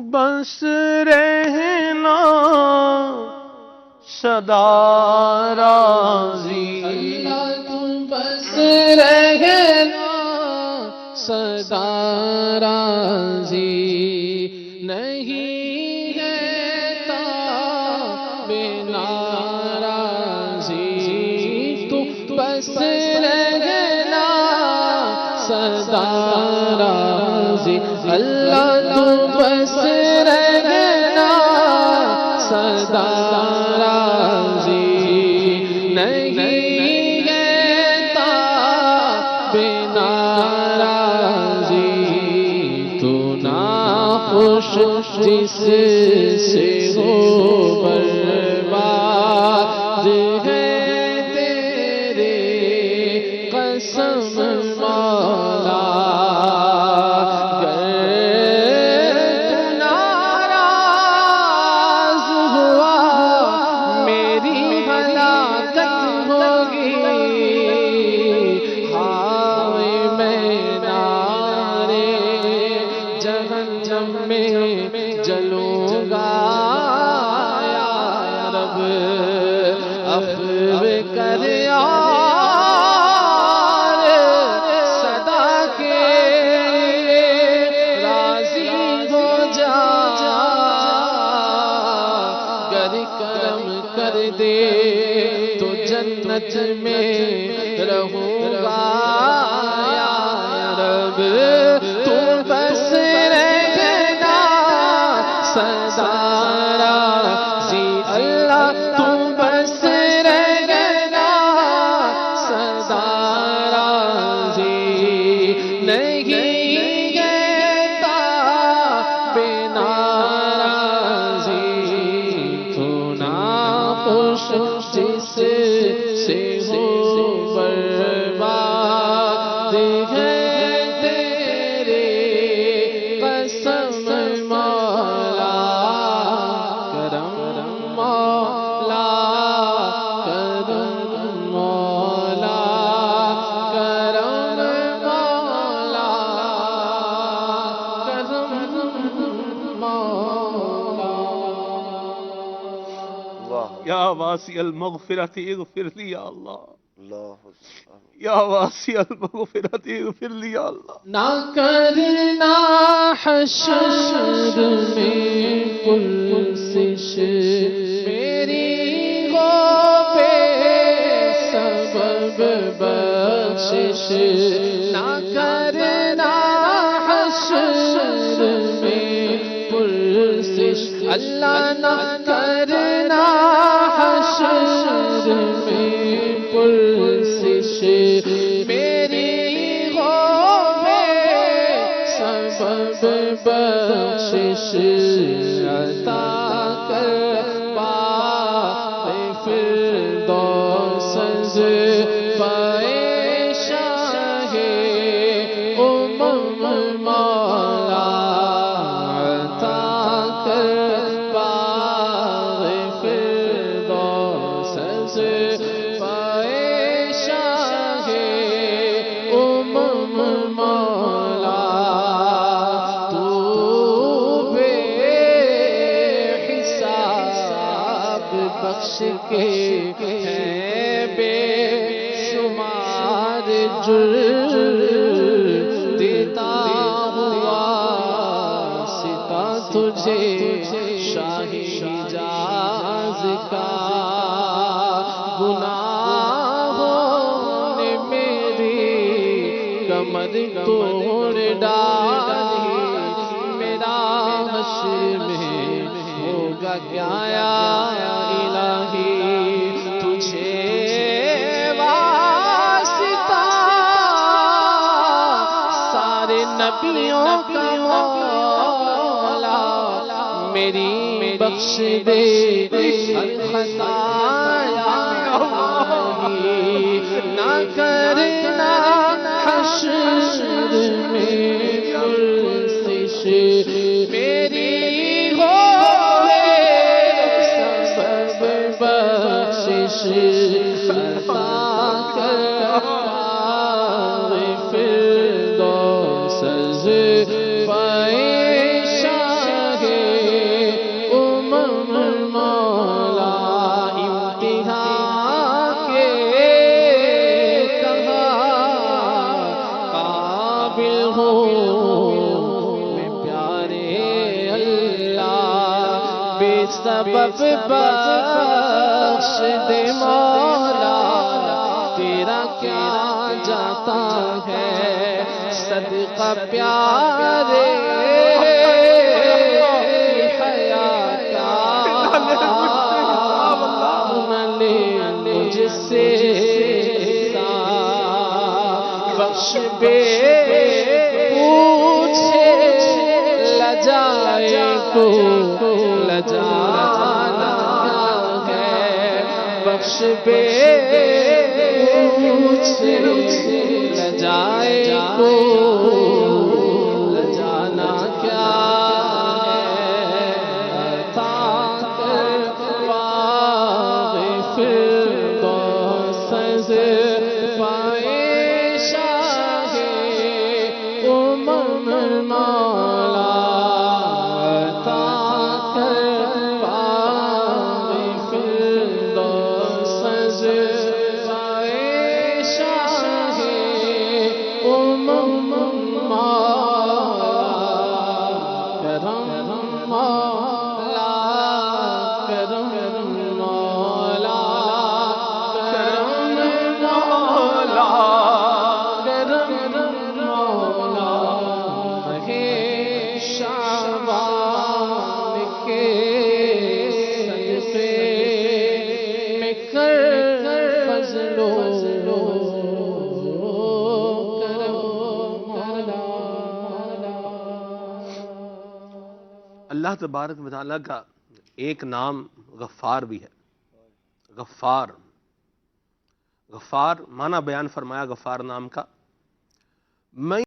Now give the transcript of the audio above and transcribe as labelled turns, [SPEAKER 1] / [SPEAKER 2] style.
[SPEAKER 1] بس رہنا سدا راضی،
[SPEAKER 2] اللہ تو بس رہنا سدا راضی، نہیں ہے تاب ناراضی، تو بس رہنا سدا راضی، اللہ تو بس رہنا سدا راضی، نہیں ہے تاب ناراضی، تو ناخوش جس سے ہو برباد ہے تیرے قسم مولا، جہنم میں جلوں گا یا رب، عفو کر یار، صدا کے راضی ہو جا، گر کرم کر دے تو جنت میں رہوں گا یا رب، تو بس رہنا سدا راضی، اللہ تو بس رہنا سدا راضی، نہیں ہے تاب ناراضی، تو ناخوش جس سے ہو برباد ہے
[SPEAKER 1] یا واسع المغفرت اغفر لی یا اللہ، یا واسع المغفرت اغفر لی یا اللہ،
[SPEAKER 2] نہ کرنا حشر میں پرسش میری ہو بے سبب بخشش، نہ کرنا حشر میں پرسش، اللہ نہ کرنا حشر میں پرسش میری ہو بے سبب بخشش، عطا کر باغ فردوس پائے شاہ امم مولا، عطا کر باغ فردوس پائے شاہ امم مولا، تو بے حساب بخش کے ہے بے شمار جرم دیتا ہوا ستا تجھے شاہ حجاز کا، گناہوں نے میری کمر توڑ ڈالی، میرا حشر میں ہوگا کیا یا الہی، تجھے واسطہ سارے نبیوں کا مولا، میری بخش دے الخطا یا الہی، نہ کرنا حشر میں پرسش میری ہو بے سبب بخشش، عطا کر باغ فردوس پائے شاہ اللہ بے سبب بخش دے مولا تیرا کیا جاتا ہے صدقہ پیارے حیا کا نہ لے مجھ سے بخش بے پوچھے لجائے کو لجانا ہے بخش بے پوچھے لجائے کو لجانا کیا ہے تاکر باغ فردوس پائے شاہ امم مولا تاکر باغ فردوس پائے شاہ امم مولا کرم مولا کرم مولا کرم مولا کرم مولا ہے شعبان کے صدقے میں کر فضل و کرم مولا
[SPEAKER 1] اللہ تبارک و تعالیٰ کا ایک نام غفار بھی ہے. غفار غفار معنی بیان فرمایا غفار نام کا. میں